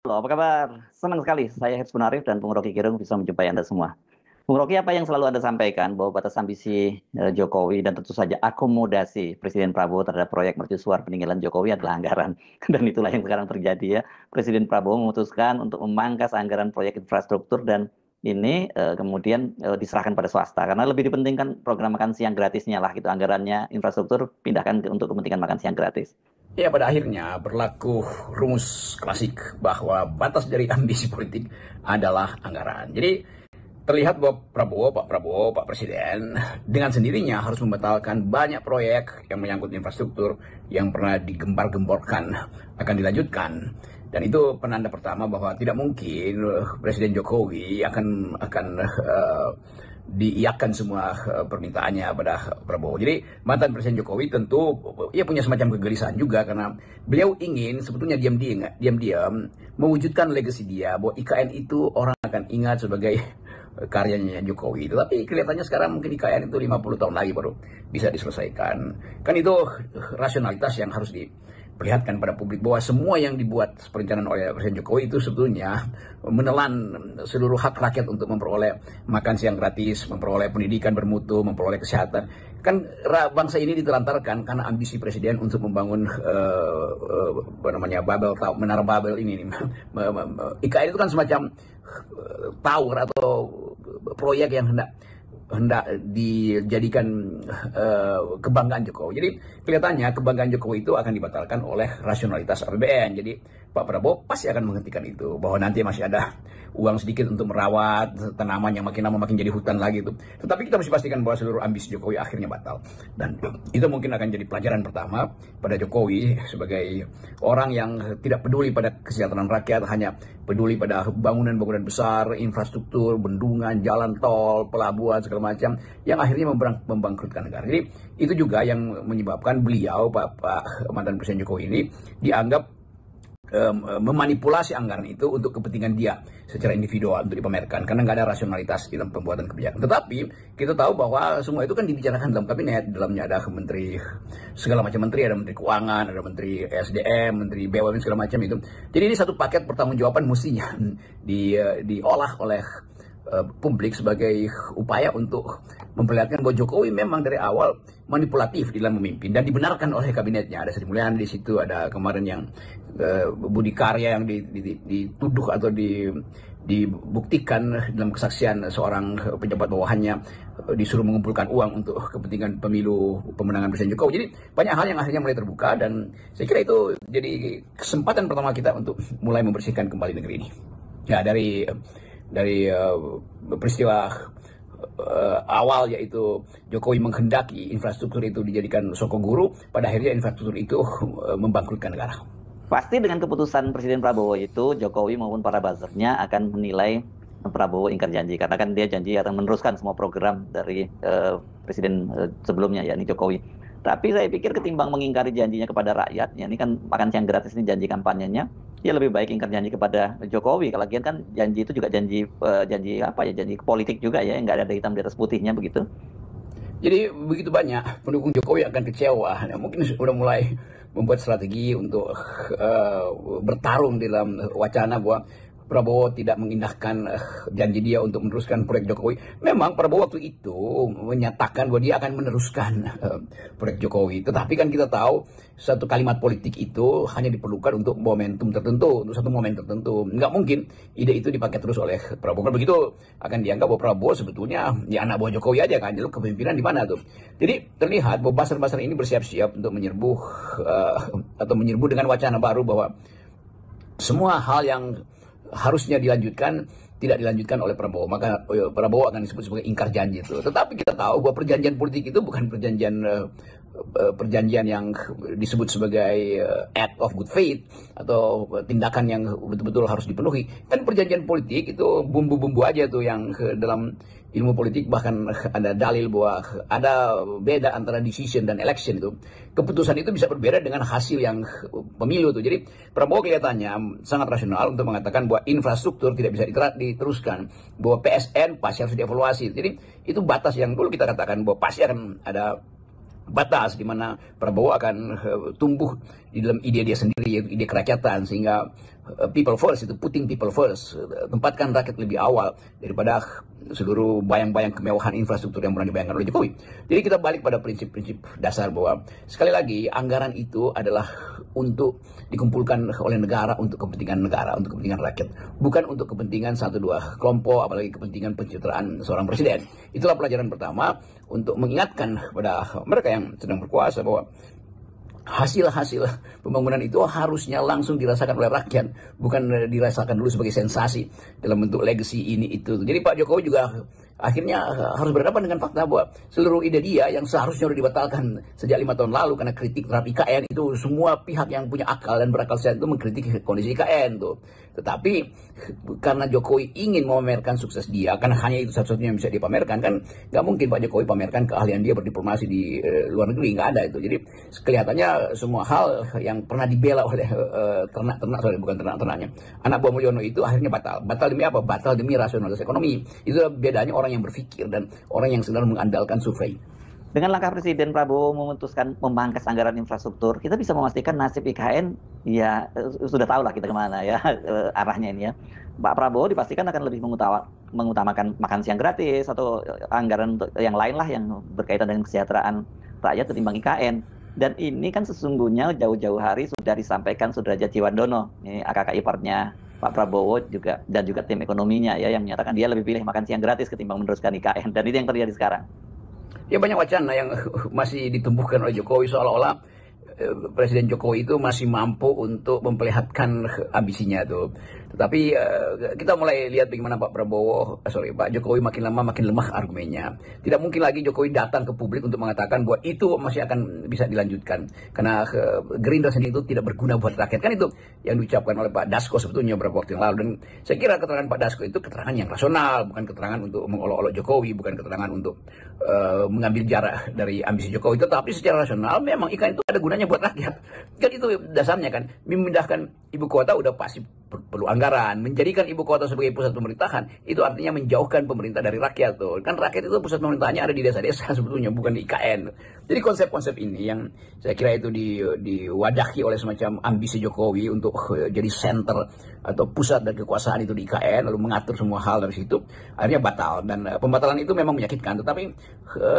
Halo, apa kabar? Senang sekali saya Hersman Arif dan Bung Rocky Gerung bisa menjumpai Anda semua. Bung Rocky, apa yang selalu Anda sampaikan bahwa batas ambisi Jokowi dan tentu saja akomodasi Presiden Prabowo terhadap proyek mercusuar peninggalan Jokowi adalah anggaran. Dan itulah yang sekarang terjadi ya. Presiden Prabowo memutuskan untuk memangkas anggaran proyek infrastruktur dan ini kemudian diserahkan pada swasta karena lebih dipentingkan program makan siang gratisnya lah gitu anggarannya infrastruktur pindahkan untuk kepentingan makan siang gratis. Ya, pada akhirnya berlaku rumus klasik bahwa batas dari ambisi politik adalah anggaran. Jadi terlihat bahwa Pak Prabowo, Pak Presiden dengan sendirinya harus membatalkan banyak proyek yang menyangkut infrastruktur yang pernah digembar-gemborkan akan dilanjutkan. Dan itu penanda pertama bahwa tidak mungkin Presiden Jokowi akan diiakan semua permintaannya pada Prabowo. Jadi mantan Presiden Jokowi tentu ia punya semacam kegelisahan juga karena beliau ingin sebetulnya diam-diam mewujudkan legasi dia bahwa IKN itu orang akan ingat sebagai karyanya Jokowi. Tetapi kelihatannya sekarang mungkin IKN itu 50 tahun lagi baru bisa diselesaikan. Kan itu rasionalitas yang harus perlihatkan pada publik bahwa semua yang dibuat perencanaan oleh Presiden Jokowi itu sebetulnya menelan seluruh hak rakyat untuk memperoleh makan siang gratis, memperoleh pendidikan bermutu, memperoleh kesehatan. Kan bangsa ini ditelantarkan karena ambisi Presiden untuk membangun menara Babel ini. IKN itu kan semacam tower atau proyek yang hendak dijadikan kebanggaan Jokowi. Jadi kelihatannya kebanggaan Jokowi itu akan dibatalkan oleh rasionalitas APBN. Jadi Pak Prabowo pasti akan menghentikan itu, bahwa nanti masih ada uang sedikit untuk merawat tanaman yang makin lama makin jadi hutan lagi itu. Tetapi kita mesti pastikan bahwa seluruh ambisi Jokowi akhirnya batal. Dan itu mungkin akan jadi pelajaran pertama pada Jokowi sebagai orang yang tidak peduli pada kesejahteraan rakyat, hanya peduli pada bangunan-bangunan besar, infrastruktur, bendungan, jalan tol, pelabuhan, segala macam, yang akhirnya membangkrutkan negara. Jadi itu juga yang menyebabkan beliau, Pak mantan Presiden Jokowi ini, dianggap memanipulasi anggaran itu untuk kepentingan dia secara individual untuk dipamerkan karena nggak ada rasionalitas dalam pembuatan kebijakan. Tetapi kita tahu bahwa semua itu kan dibicarakan dalam kabinet, dalamnya ada menteri, segala macam menteri, ada menteri keuangan, ada menteri SDM, menteri BUMN, segala macam itu. Jadi ini satu paket pertanggungjawaban mestinya diolah oleh publik sebagai upaya untuk memperlihatkan bahwa Jokowi memang dari awal manipulatif dalam memimpin dan dibenarkan oleh kabinetnya. Ada Sri Mulyani di situ, ada kemarin yang Budi Karya yang dituduh atau dibuktikan dalam kesaksian seorang pejabat bawahannya disuruh mengumpulkan uang untuk kepentingan pemilu pemenangan Presiden Jokowi. Jadi banyak hal yang akhirnya mulai terbuka dan saya kira itu jadi kesempatan pertama kita untuk mulai membersihkan kembali negeri ini. Ya, dari peristiwa awal, yaitu Jokowi menghendaki infrastruktur itu dijadikan soko guru, pada akhirnya infrastruktur itu membangkrutkan negara. Pasti dengan keputusan Presiden Prabowo itu, Jokowi maupun para buzzernya akan menilai Prabowo ingkar janji. Karena kan dia janji akan meneruskan semua program dari Presiden sebelumnya, yakni Jokowi. Tapi saya pikir ketimbang mengingkari janjinya kepada rakyat, ya ini kan makan siang gratis ini janji kampanyenya, ya lebih baik ingkar janji kepada Jokowi. Kalau lagian kan janji itu juga janji apa ya, janji politik juga ya, nggak ada hitam di atas putihnya begitu. Jadi begitu banyak pendukung Jokowi akan kecewa. Nah, mungkin sudah mulai membuat strategi untuk bertarung dalam wacana bahwa Prabowo tidak mengindahkan janji dia untuk meneruskan proyek Jokowi. Memang Prabowo waktu itu menyatakan bahwa dia akan meneruskan proyek Jokowi. Tetapi kan kita tahu satu kalimat politik itu hanya diperlukan untuk momentum tertentu, untuk satu momen tertentu. Nggak mungkin ide itu dipakai terus oleh Prabowo. Kalau begitu akan dianggap bahwa Prabowo sebetulnya ya anak buah Jokowi aja kan. Jadi kepemimpinan di mana tuh? Jadi terlihat bahwa basar-basar ini bersiap-siap untuk menyerbu atau menyerbu dengan wacana baru bahwa semua hal yang harusnya dilanjutkan tidak dilanjutkan oleh Prabowo, maka Prabowo akan disebut sebagai ingkar janji itu. Tetapi kita tahu bahwa perjanjian politik itu bukan perjanjian yang disebut sebagai act of good faith atau tindakan yang betul-betul harus dipenuhi. Kan perjanjian politik itu bumbu-bumbu aja tuh yang dalam ilmu politik bahkan ada dalil bahwa ada beda antara decision dan election itu. Keputusan itu bisa berbeda dengan hasil yang pemilu itu. Jadi Prabowo kelihatannya sangat rasional untuk mengatakan bahwa infrastruktur tidak bisa diteruskan, bahwa PSN pasti harus dievaluasi. Jadi itu batas yang dulu kita katakan bahwa pasti akan ada batas di mana Prabowo akan tumbuh di dalam ide dia sendiri, yaitu ide kerakyatan, sehingga people first, itu putting people first, tempatkan rakyat lebih awal daripada seluruh bayang-bayang kemewahan infrastruktur yang pernah dibayangkan oleh Jokowi. Jadi kita balik pada prinsip-prinsip dasar bahwa sekali lagi anggaran itu adalah untuk dikumpulkan oleh negara untuk kepentingan negara, untuk kepentingan rakyat, bukan untuk kepentingan satu dua kelompok, apalagi kepentingan pencitraan seorang presiden. Itulah pelajaran pertama untuk mengingatkan kepada mereka yang sedang berkuasa bahwa hasil-hasil pembangunan itu harusnya langsung dirasakan oleh rakyat, bukan dirasakan dulu sebagai sensasi dalam bentuk legacy ini itu. Jadi Pak Jokowi juga akhirnya harus berhadapan dengan fakta bahwa seluruh ide dia yang seharusnya sudah dibatalkan sejak 5 tahun lalu karena kritik terhadap IKN itu, semua pihak yang punya akal dan berakal sehat itu mengkritik kondisi IKN tuh. Tetapi karena Jokowi ingin memamerkan sukses dia, karena hanya itu satu-satunya yang bisa dipamerkan, kan nggak mungkin Pak Jokowi pamerkan keahlian dia berdiplomasi di luar negeri, nggak ada itu. Jadi kelihatannya semua hal yang pernah dibela oleh ternak-ternaknya anak buah Mulyono itu akhirnya batal. Batal demi apa? Batal demi rasionalitas ekonomi. Itu bedanya orang yang berpikir dan orang yang sedang mengandalkan survei. Dengan langkah Presiden Prabowo memutuskan memangkas anggaran infrastruktur, kita bisa memastikan nasib IKN ya sudah tahu lah kita kemana ya arahnya ini ya. Pak Prabowo dipastikan akan lebih mengutamakan makan siang gratis atau anggaran yang lain lah yang berkaitan dengan kesejahteraan rakyat ketimbang IKN. Dan ini kan sesungguhnya jauh-jauh hari sudah disampaikan Sudrajat Ciwandono, ini AKK iparnya Pak Prabowo juga dan juga tim ekonominya ya yang menyatakan dia lebih pilih makan siang gratis ketimbang meneruskan IKN, dan itu yang terjadi sekarang. Ya banyak wacana yang masih ditumbuhkan oleh Jokowi seolah-olah Presiden Jokowi itu masih mampu untuk memperlihatkan ambisinya tuh. Tetapi kita mulai lihat bagaimana Pak Jokowi makin lama makin lemah argumennya. Tidak mungkin lagi Jokowi datang ke publik untuk mengatakan bahwa itu masih akan bisa dilanjutkan. Karena Gerindra sendiri itu tidak berguna buat rakyat. Kan itu yang diucapkan oleh Pak Dasko sebetulnya beberapa waktu yang lalu. Dan saya kira keterangan Pak Dasko itu keterangan yang rasional, bukan keterangan untuk mengolok-olok Jokowi, bukan keterangan untuk mengambil jarak dari ambisi Jokowi. Tetapi secara rasional memang IKN itu ada gunanya buat rakyat. Kan itu dasarnya kan. Memindahkan ibu kota udah pasti perlu anggaran. Menjadikan ibu kota sebagai pusat pemerintahan itu artinya menjauhkan pemerintah dari rakyat tuh. Kan rakyat itu pusat pemerintahnya ada di desa-desa sebetulnya, bukan di IKN. Jadi konsep-konsep ini yang saya kira itu diwadahi oleh semacam ambisi Jokowi untuk jadi center atau pusat dari kekuasaan itu di IKN, lalu mengatur semua hal dari situ, akhirnya batal. Dan pembatalan itu memang menyakitkan. Tetapi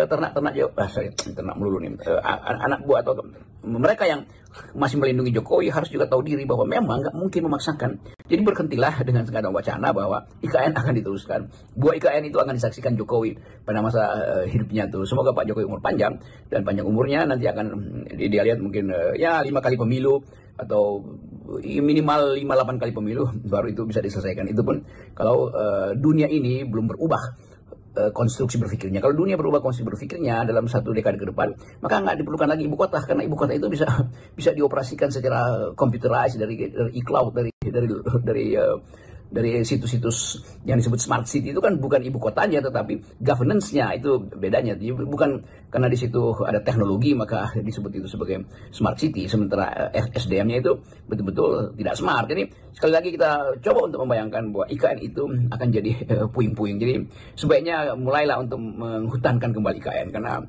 ternak melulu nih, anak buah atau mereka yang masih melindungi Jokowi harus juga tahu diri bahwa memang nggak mungkin memaksakan. Jadi berhentilah dengan segala wacana bahwa IKN akan diteruskan. Buah IKN itu akan disaksikan Jokowi pada masa hidupnya tuh. Semoga Pak Jokowi umur panjang, dan panjang umurnya nanti akan dia lihat mungkin ya 5 kali pemilu atau minimal 5-8 kali pemilu baru itu bisa diselesaikan. Itu pun kalau dunia ini belum berubah konstruksi berpikirnya. Kalau dunia berubah konstruksi berpikirnya dalam 1 dekade ke depan, maka nggak diperlukan lagi ibu kota, karena ibu kota itu bisa dioperasikan secara computerized dari e-cloud, dari situs-situs yang disebut smart city. Itu kan bukan ibu kotanya tetapi governance-nya, itu bedanya. Jadi bukan karena di situ ada teknologi maka disebut itu sebagai smart city, sementara SDM-nya itu betul-betul tidak smart. Jadi sekali lagi kita coba untuk membayangkan bahwa IKN itu akan jadi puing-puing. Jadi sebaiknya mulailah untuk menghutankan kembali IKN, karena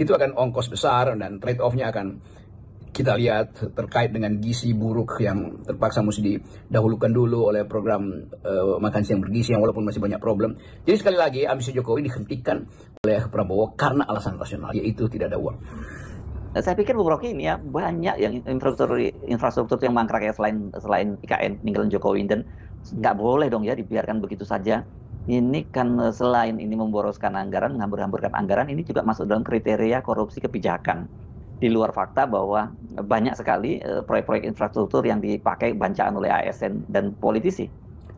itu akan ongkos besar dan trade off-nya akan kita lihat terkait dengan gizi buruk yang terpaksa mesti didahulukan dulu oleh program makan siang bergizi yang walaupun masih banyak problem. Jadi sekali lagi ambisi Jokowi dihentikan oleh Prabowo karena alasan rasional, yaitu tidak ada uang. Saya pikir Bung Rocky ini ya banyak yang infrastruktur yang mangkrak ya selain IKN ninggalin Jokowi, dan nggak boleh dong ya dibiarkan begitu saja. Ini kan selain ini memboroskan anggaran, menghambur-hamburkan anggaran, ini juga masuk dalam kriteria korupsi kebijakan. Di luar fakta bahwa banyak sekali proyek-proyek infrastruktur yang dipakai bancaan oleh ASN dan politisi.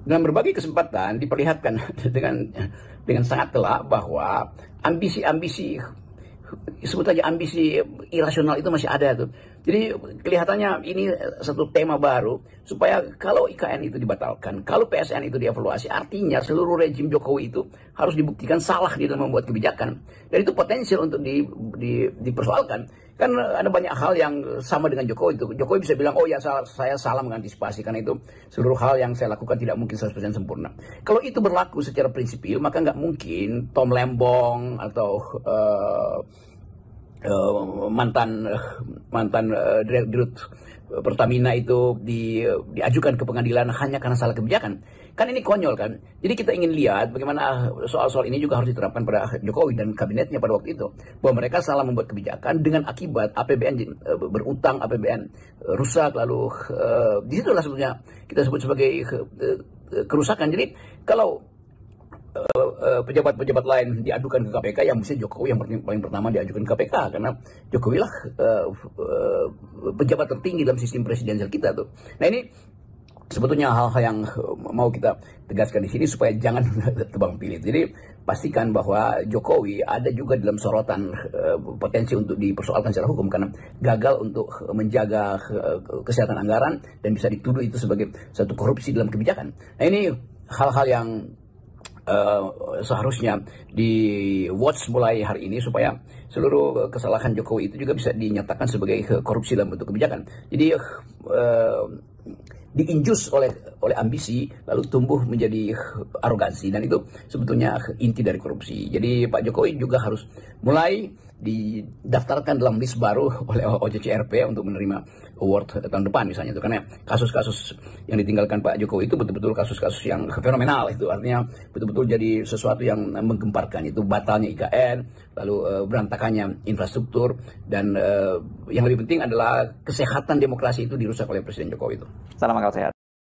Dalam berbagai kesempatan diperlihatkan dengan sangat telak bahwa ambisi-ambisi, sebut saja ambisi irasional itu masih ada tuh. Jadi kelihatannya ini satu tema baru supaya kalau IKN itu dibatalkan, kalau PSN itu dievaluasi, artinya seluruh rejim Jokowi itu harus dibuktikan salah di dalam membuat kebijakan. Dan itu potensial untuk dipersoalkan. Kan ada banyak hal yang sama dengan Jokowi itu. Jokowi bisa bilang, oh ya saya salah mengantisipasi, karena itu seluruh hal yang saya lakukan tidak mungkin 100% sempurna. Kalau itu berlaku secara prinsipil, maka nggak mungkin Tom Lembong atau mantan dirut Pertamina itu diajukan ke pengadilan hanya karena salah kebijakan. Kan ini konyol kan. Jadi kita ingin lihat bagaimana soal-soal ini juga harus diterapkan pada Jokowi dan kabinetnya pada waktu itu. Bahwa mereka salah membuat kebijakan dengan akibat APBN berutang, APBN rusak, lalu disitulah sebetulnya kita sebut sebagai kerusakan. Jadi kalau pejabat-pejabat lain diadukan ke KPK, yang mesti Jokowi yang paling pertama diajukan ke KPK, karena Jokowi lah pejabat tertinggi dalam sistem presidensial kita tuh. Nah ini sebetulnya hal-hal yang mau kita tegaskan di sini supaya jangan tebang pilih. Jadi pastikan bahwa Jokowi ada juga dalam sorotan potensi untuk dipersoalkan secara hukum karena gagal untuk menjaga kesehatan anggaran dan bisa dituduh itu sebagai satu korupsi dalam kebijakan. Nah ini hal-hal yang seharusnya di watch mulai hari ini supaya seluruh kesalahan Jokowi itu juga bisa dinyatakan sebagai korupsi dalam bentuk kebijakan. Jadi diinjus oleh ambisi lalu tumbuh menjadi arogansi, dan itu sebetulnya inti dari korupsi. Jadi Pak Jokowi juga harus mulai didaftarkan dalam list baru oleh OJCRP untuk menerima award tahun depan misalnya itu, karena kasus-kasus yang ditinggalkan Pak Jokowi itu betul-betul kasus-kasus yang fenomenal, itu artinya betul-betul jadi sesuatu yang menggemparkan, itu batalnya IKN, lalu berantakannya infrastruktur, dan yang lebih penting adalah kesehatan demokrasi itu dirusak oleh Presiden Jokowi itu. Salam akal sehat.